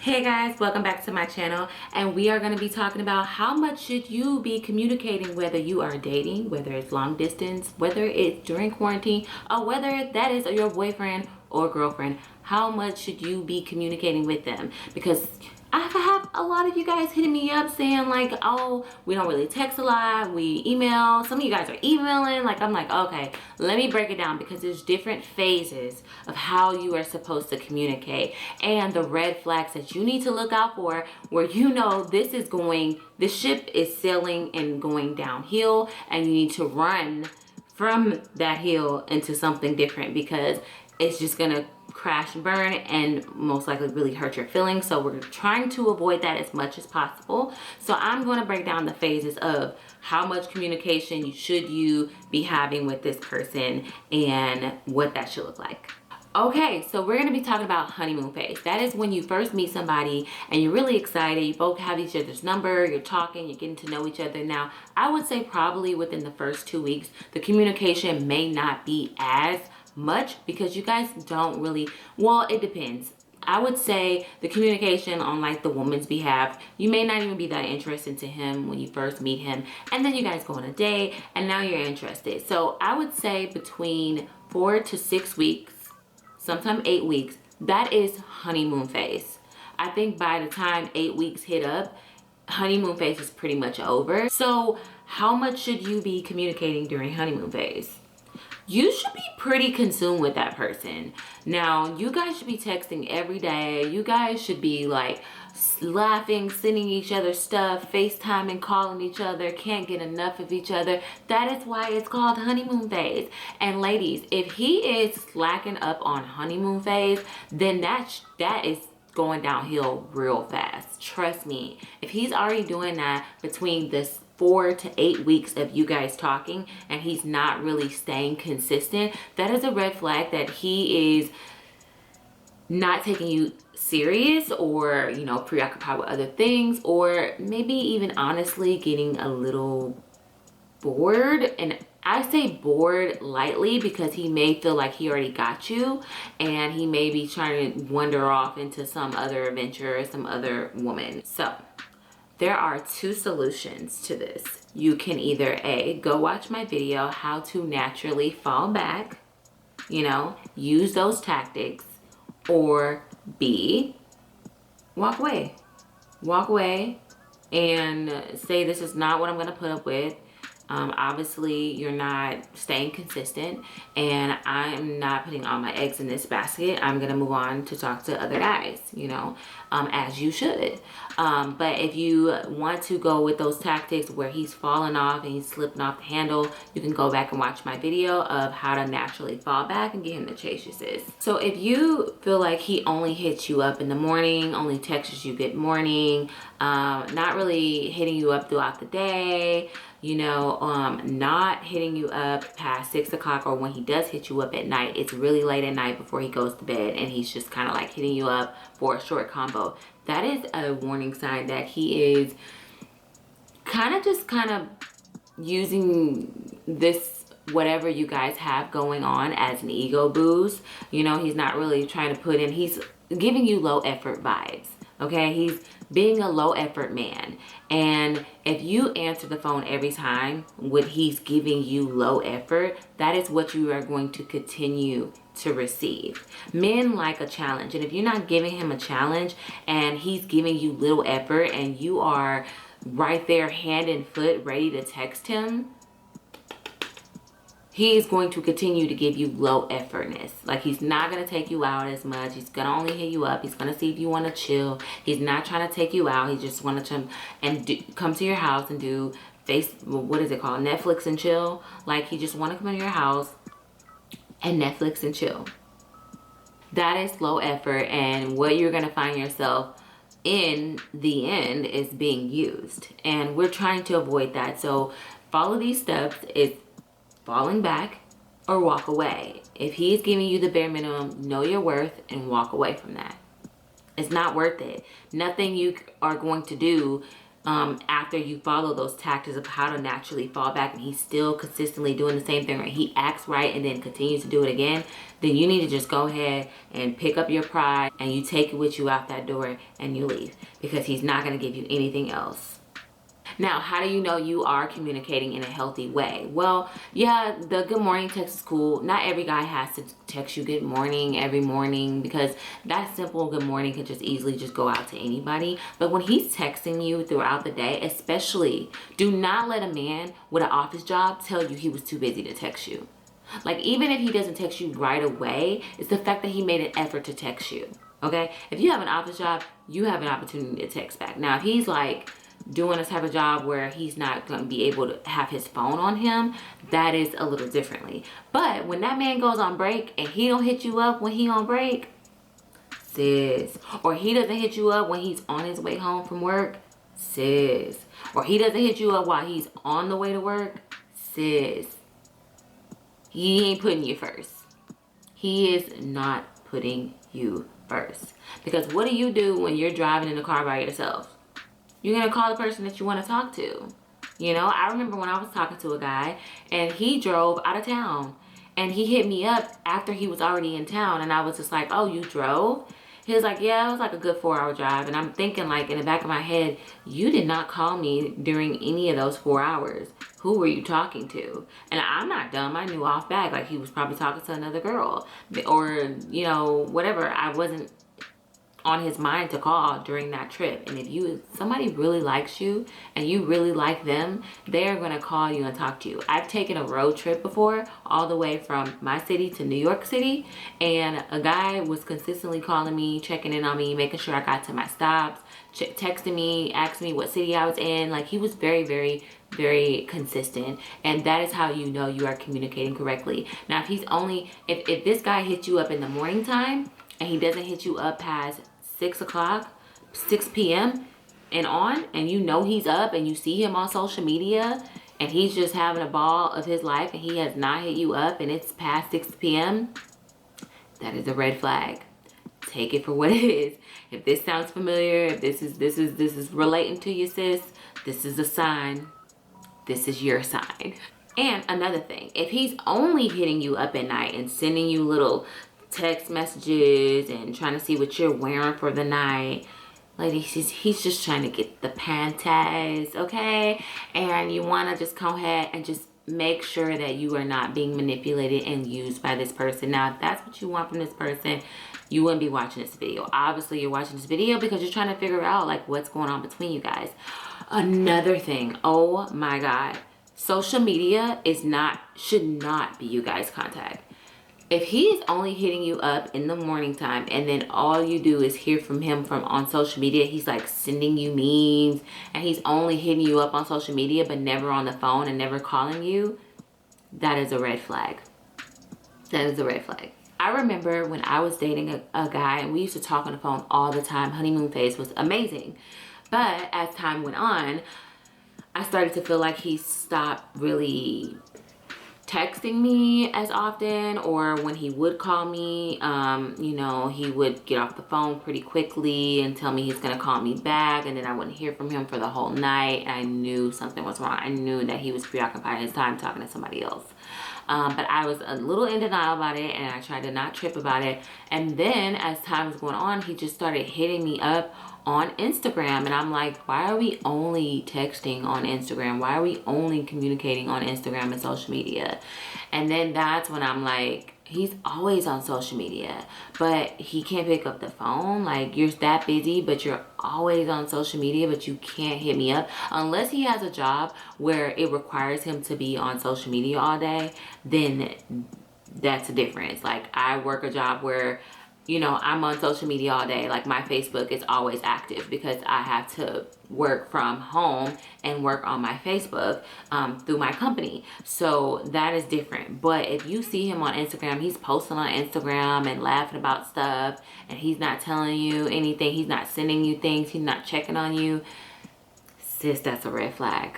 Hey guys, welcome back to my channel, and we are going to be talking about how much should you be communicating, whether you are dating, whether it's long distance, whether it's during quarantine, or whether that is your boyfriend or girlfriend. How much should you be communicating with them? Because I have a lot of you guys hitting me up saying like, oh, we don't really text a lot, we email. Some of you guys are emailing. Like, I'm like, okay, let me break it down, because there's different phases of how you are supposed to communicate and the red flags that you need to look out for, where you know this ship is sailing and going downhill, and you need to run from that hill into something different, because it's just gonna crash and burn and most likely really hurt your feelings. So we're trying to avoid that as much as possible. So I'm going to break down the phases of how much communication should you be having with this person and what that should look like. Okay, so we're going to be talking about honeymoon phase. That is when you first meet somebody and you're really excited. You both have each other's number, you're talking, you're getting to know each other. Now, I would say probably within the first 2 weeks, the communication may not be as much, because you guys don't really, well, it depends. I would say the communication on like the woman's behalf, you may not even be that interested to him when you first meet him, and then you guys go on a date and now you're interested. So I would say between 4 to 6 weeks, sometimes 8 weeks, that is honeymoon phase. I think by the time 8 weeks hit up, honeymoon phase is pretty much over. So how much should you be communicating during honeymoon phase? You should be pretty consumed with that person. Now, you guys should be texting every day. You guys should be like laughing, sending each other stuff, FaceTiming, calling each other, can't get enough of each other. That is why it's called honeymoon phase. And ladies, if he is slacking up on honeymoon phase, then that is going downhill real fast. Trust me. If he's already doing that between this 4 to 8 weeks of you guys talking and he's not really staying consistent, that is a red flag that he is not taking you serious, or, you know, preoccupied with other things, or maybe even honestly getting a little bored. And I say bored lightly, because he may feel like he already got you and he may be trying to wander off into some other adventure or some other woman. So there are 2 solutions to this. You can either A, go watch my video, how to naturally fall back, you know, use those tactics, or B, walk away. Walk away and say, this is not what I'm gonna put up with. Obviously you're not staying consistent, and I'm not putting all my eggs in this basket. I'm gonna move on to talk to other guys, you know, as you should. But if you want to go with those tactics where he's falling off and he's slipping off the handle, you can go back and watch my video of how to naturally fall back and get him to chase your sis. So if you feel like he only hits you up in the morning, only texts you good morning, not really hitting you up throughout the day, you know, not hitting you up past 6 o'clock, or when he does hit you up at night, it's really late at night before he goes to bed and he's just kind of like hitting you up for a short combo, that is a warning sign that he is kind of using this, whatever you guys have going on, as an ego boost. You know, he's not really trying to put in, he's giving you low effort vibes. Okay, he's being a low effort man. And if you answer the phone every time when he's giving you low effort, that is what you are going to continue to receive. Men like a challenge, and if you're not giving him a challenge and he's giving you little effort and you are right there hand and foot ready to text him, he is going to continue to give you low effortness. Like, he's not going to take you out as much. He's going to only hit you up. He's going to see if you want to chill. He's not trying to take you out. He just want to come to your house and do what is it called? Netflix and chill. Like, he just want to come to your house and Netflix and chill. That is low effort, and what you're going to find yourself in the end is being used. And we're trying to avoid that. So follow these steps. It's falling back or walk away. If he's giving you the bare minimum, know your worth and walk away from that. It's not worth it. Nothing you are going to do after you follow those tactics of how to naturally fall back, and he's still consistently doing the same thing, or he acts right and then continues to do it again, then you need to just go ahead and pick up your pride and you take it with you out that door and you leave, because he's not going to give you anything else. Now, how do you know you are communicating in a healthy way? Well, yeah, the good morning text is cool. Not every guy has to text you good morning every morning, because that simple good morning could just easily just go out to anybody. But when he's texting you throughout the day, especially, do not let a man with an office job tell you he was too busy to text you. Like, even if he doesn't text you right away, it's the fact that he made an effort to text you, okay? If you have an office job, you have an opportunity to text back. Now, if he's like doing a type of job where he's not going to be able to have his phone on him, that is a little differently. But when that man goes on break and he don't hit you up when he on break, sis, or he doesn't hit you up when he's on his way home from work, sis, or he doesn't hit you up while he's on the way to work, sis, he ain't putting you first. He is not putting you first. Because what do you do when you're driving in the car by yourself? You're going to call the person that you want to talk to. You know, I remember when I was talking to a guy and he drove out of town and he hit me up after he was already in town, and I was just like, oh, you drove? He was like, yeah, it was like a good 4-hour drive. And I'm thinking, like, in the back of my head, you did not call me during any of those 4 hours. Who were you talking to? And I'm not dumb. I knew off back, like, he was probably talking to another girl, or, you know, whatever. I wasn't on his mind to call during that trip. And if somebody really likes you and you really like them, they're gonna call you and talk to you. I've taken a road trip before, all the way from my city to New York City, and a guy was consistently calling me, checking in on me, making sure I got to my stops, texting me, asking me what city I was in. Like, he was very, very, very consistent, and that is how you know you are communicating correctly. Now, if this guy hits you up in the morning time and he doesn't hit you up past 6 p.m. and on, and you know he's up and you see him on social media and he's just having a ball of his life and he has not hit you up and it's past 6 p.m., that is a red flag. Take it for what it is. If this sounds familiar, if this is relating to you, sis, this is a sign. This is your sign. And another thing, if he's only hitting you up at night and sending you little text messages and trying to see what you're wearing for the night, ladies, he's just trying to get the panties, okay? And you want to just go ahead and just make sure that you are not being manipulated and used by this person. Now, if that's what you want from this person, you wouldn't be watching this video. Obviously, you're watching this video because you're trying to figure out, like, what's going on between you guys. Another thing, oh my God, social media should not be you guys' contact. If he's only hitting you up in the morning time and then all you do is hear from him on social media, he's like sending you memes and he's only hitting you up on social media but never on the phone and never calling you, that is a red flag. That is a red flag. I remember when I was dating a guy and we used to talk on the phone all the time. Honeymoon phase was amazing. But as time went on, I started to feel like he stopped really texting me as often, or when he would call me, you know, he would get off the phone pretty quickly and tell me he's gonna call me back, and then I wouldn't hear from him for the whole night. I knew something was wrong. I knew that he was preoccupied his time talking to somebody else. But I was a little in denial about it, and I tried to not trip about it. And then as time was going on, he just started hitting me up on Instagram, and I'm like, why are we only texting on Instagram? Why are we only communicating on Instagram and social media? And then that's when I'm like, he's always on social media, but he can't pick up the phone. Like, you're that busy, but you're always on social media, but you can't hit me up. Unless he has a job where it requires him to be on social media all day, then that's a difference. Like, I work a job where, you know, I'm on social media all day. Like, my Facebook is always active because I have to work from home and work on my Facebook through my company. So that is different. But if you see him on Instagram, he's posting on Instagram and laughing about stuff, and he's not telling you anything. He's not sending you things. He's not checking on you. Sis, that's a red flag.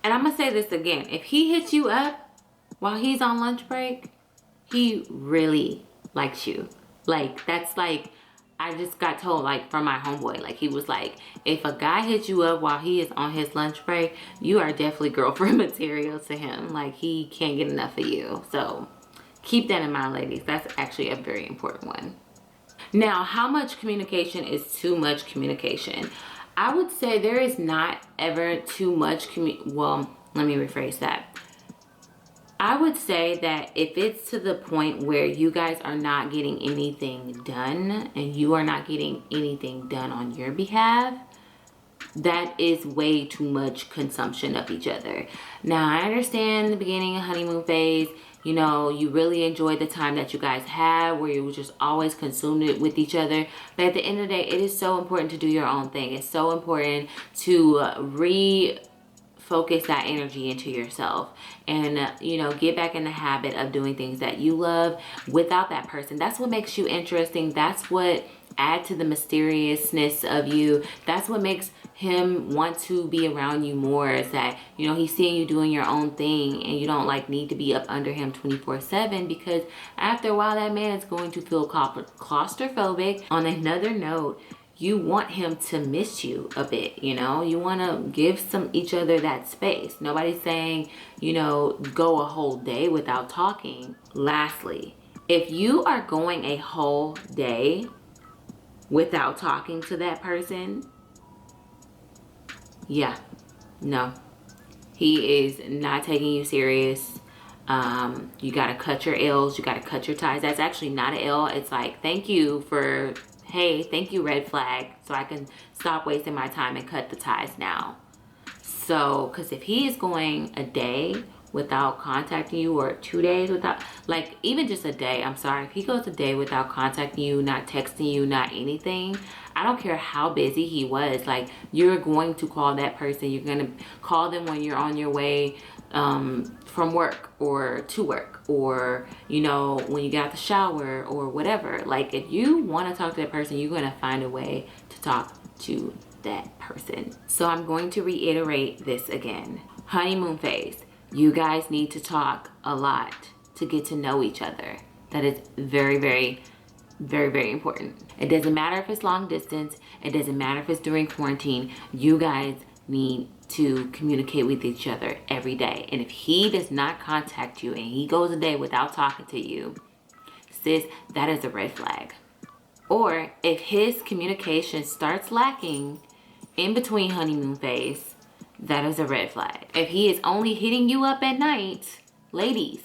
And I'm going to say this again. If he hits you up while he's on lunch break, he really likes you. Like, that's like I just got told, like, from my homeboy, like, he was like, if a guy hits you up while he is on his lunch break, you are definitely girlfriend material to him. Like, he can't get enough of you. So keep that in mind, ladies. That's actually a very important one. Now, how much communication is too much communication? I would say there is not ever too much well, let me rephrase that. I would say that if it's to the point where you guys are not getting anything done and you are not getting anything done on your behalf, that is way too much consumption of each other. Now, I understand the beginning of honeymoon phase, you know, you really enjoyed the time that you guys had where you were just always consumed it with each other. But at the end of the day, it is so important to do your own thing. It's so important to focus that energy into yourself and you know, get back in the habit of doing things that you love without that person. That's what makes you interesting. That's what adds to the mysteriousness of you. That's what makes him want to be around you more, is that, you know, he's seeing you doing your own thing and you don't like need to be up under him 24/7, because after a while that man is going to feel claustrophobic. On another note, you want him to miss you a bit, you know? You want to give each other that space. Nobody's saying, you know, go a whole day without talking. Lastly, if you are going a whole day without talking to that person, yeah, no. He is not taking you serious. You got to cut your L's. You got to cut your ties. That's actually not an L. It's like, thank you for... hey, thank you, red flag, so I can stop wasting my time and cut the ties now. So, because if he is going a day without contacting you, or 2 days without, like, even just a day, I'm sorry, if he goes a day without contacting you, not texting you, not anything, I don't care how busy he was, like, you're going to call that person. You're going to call them when you're on your way from work or to work, or, you know, when you get out the shower or whatever. Like, if you want to talk to that person, you're going to find a way to talk to that person. So I'm going to reiterate this again. Honeymoon phase, you guys need to talk a lot to get to know each other. That is very, very, very, very important. It doesn't matter if it's long distance. It doesn't matter if it's during quarantine. You guys need to communicate with each other every day. And if he does not contact you and he goes a day without talking to you, sis, that is a red flag. Or if his communication starts lacking in between honeymoon phase, that is a red flag. If he is only hitting you up at night, ladies,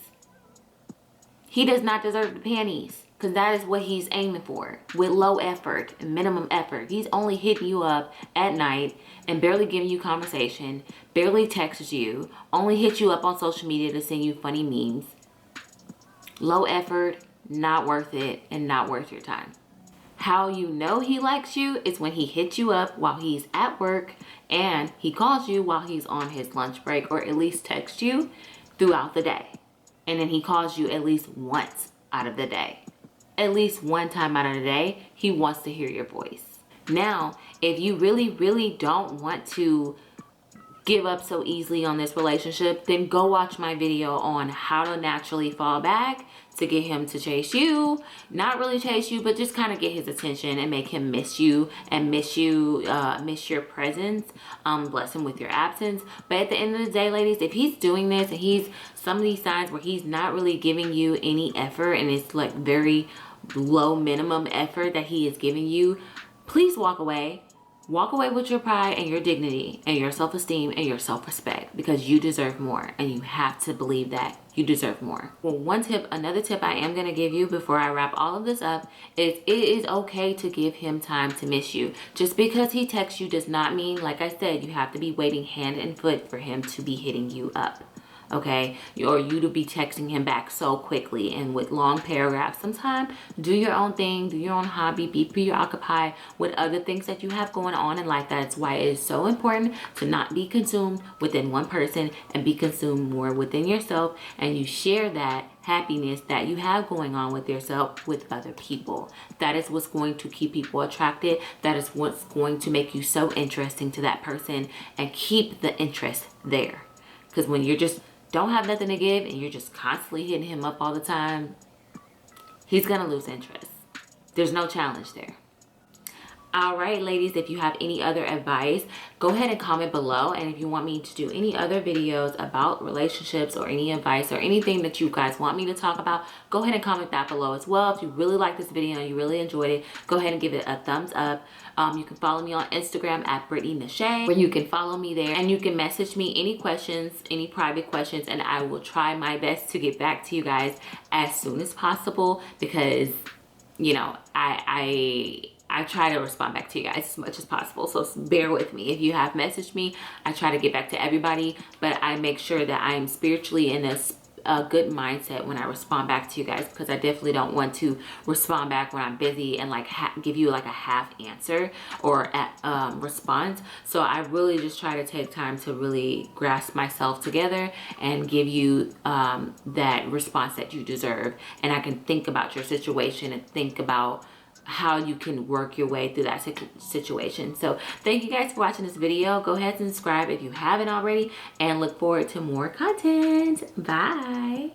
he does not deserve the panties, because that is what he's aiming for with low effort and minimum effort. He's only hitting you up at night and barely giving you conversation, barely texts you, only hits you up on social media to send you funny memes. Low effort, not worth it, and not worth your time. How you know he likes you is when he hits you up while he's at work and he calls you while he's on his lunch break, or at least texts you throughout the day. And then he calls you at least once out of the day. At least one time out of the day, he wants to hear your voice. Now, if you really, really don't want to give up so easily on this relationship, then go watch my video on how to naturally fall back to get him to chase you. Not really chase you, but just kind of get his attention and make him miss you and miss your presence. Bless him with your absence. But at the end of the day, ladies, if he's doing this and he's some of these signs where he's not really giving you any effort and it's like very low minimum effort that he is giving you, please walk away. Walk away with your pride and your dignity and your self-esteem and your self-respect, because you deserve more and you have to believe that you deserve more. Well, another tip I am going to give you before I wrap all of this up is it is okay to give him time to miss you. Just because he texts you does not mean, like I said, you have to be waiting hand and foot for him to be hitting you up. Okay, or you to be texting him back so quickly and with long paragraphs. Sometimes do your own thing, do your own hobby, be preoccupied with other things that you have going on in life. That's why it is so important to not be consumed within one person and be consumed more within yourself, and you share that happiness that you have going on with yourself with other people. That is what's going to keep people attracted. That is what's going to make you so interesting to that person and keep the interest there. Because when you're just don't have nothing to give and you're just constantly hitting him up all the time, he's gonna lose interest. There's no challenge there. All right, ladies, if you have any other advice, go ahead and comment below. And if you want me to do any other videos about relationships or any advice or anything that you guys want me to talk about, go ahead and comment that below as well. If you really like this video and you really enjoyed it, go ahead and give it a thumbs up. You can follow me on Instagram at Brittany Nashay, where you can follow me there, and you can message me any questions, any private questions, and I will try my best to get back to you guys as soon as possible, because you know, I try to respond back to you guys as much as possible. So bear with me. If you have messaged me, I try to get back to everybody, but I make sure that I am spiritually in a good mindset when I respond back to you guys, because I definitely don't want to respond back when I'm busy and like give you like a half answer or response. So I really just try to take time to really grasp myself together and give you that response that you deserve, and I can think about your situation and think about how you can work your way through that situation. So thank you guys for watching this video. Go ahead and subscribe if you haven't already, and look forward to more content. Bye.